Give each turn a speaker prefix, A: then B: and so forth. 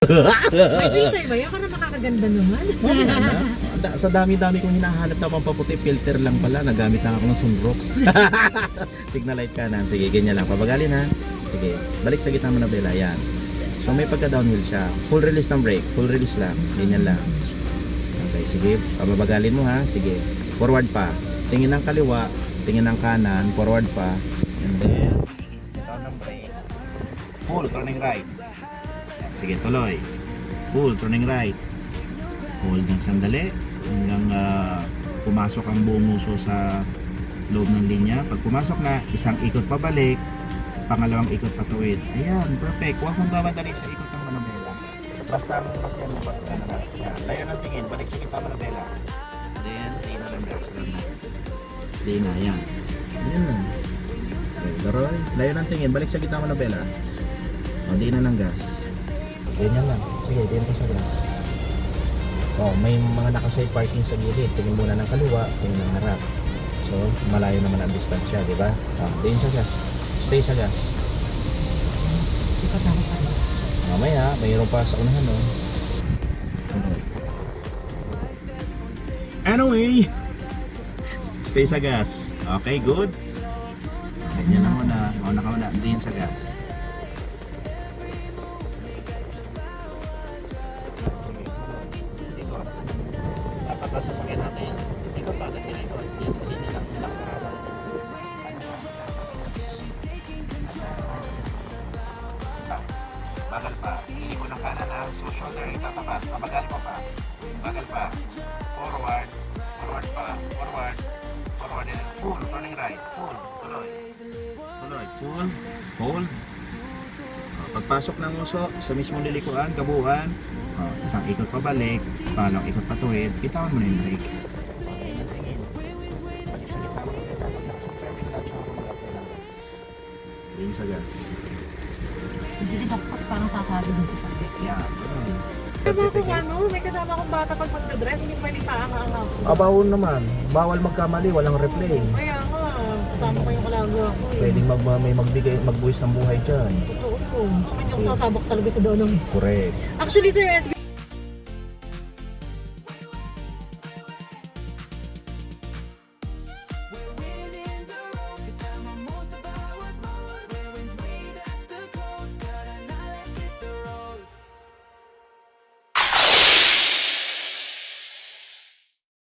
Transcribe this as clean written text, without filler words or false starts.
A: May filter ba? Yan ka na makakaganda naman.
B: Sa dami-dami kong hinahanap na pampaputi, filter lang pala. Nagamit lang ako ng sunrocks. Signal light kanan. Sige, ganyan lang. Pabagalin ha. Sige, balik sa gitna mo na bela. Yan. So may pagka-downhill siya. Full release ng brake. Full release lang. Ganyan lang. Okay, sige. Pabagalin mo ha. Sige. Forward pa. Tingin ng kaliwa. Tingin ng kanan. Forward pa. And then, down ng brake. Full turning right. Yan. Sige, tuloy. Full turning right. Hold ng sandali hanggang pumasok ang buong muso sa loob ng linya. Pag pumasok na, isang ikot pabalik, pangalawang ikot patuwid. Ayan, perfect. Huwag mong mamadali sa ikot ng manubela. Basta mo kasi yan, basta na. Yan, layo ng tingin, balik sa kita manubela. Then, di na lang gas lang na. Di na, yan. Yan lang. Okay, Daroy, layo ng tingin, balik sa kita manubela. O, di na lang gas. Ganyan lang. Sige, diyan ka sa gas. Oh, may mga naka-side parking sa gilid. Tingin muna ng kaliwa, tingin ng harap. So, malayo naman ang distansya, di ba? Oh, diin sa gas. Stay sa gas.
A: Ikot na ako sa ano.
B: Mamaya, mayroon pa sa unahan, no? Anyway, stay sa gas. Okay, good. Ganyan na muna. Mauna ka muna. Diin sa gas. Dapat sasakyan natin. Ikot pa natin ikot. Yan sa linya lang. Bagal pa. Hindi ko ng kanan ha. So shoulder itatapat. Pabagal mo pa. Bagal pa. Forward. Forward pa. Forward. Forward and full. Turning right. Full. Tuloy. Tuloy. Full. Hold. Pagpasok ng uso sa mismong lilikuan, kabuuan, isang ikot pabalik, pangalawang ikot patuwid, bitawan mo na yung brake. Balik sa gitna mo na din sa gas.
A: Hindi ba kasi parang sasabi dito sa akin.
B: Yan.
A: Kasama kung ano, may kasama akong bata pag magdadrive, hindi pwedeng paanga-anga ako.
B: Abawon naman. Bawal magkamali, walang replay.
A: Kaya nga, kasama ko yung kalagawa ko eh.
B: Pwedeng may magbuwis ng buhay dyan.
A: Totoo po. Hindi ako sasabak talaga sa doon ng...
B: Correct.
A: Actually sir,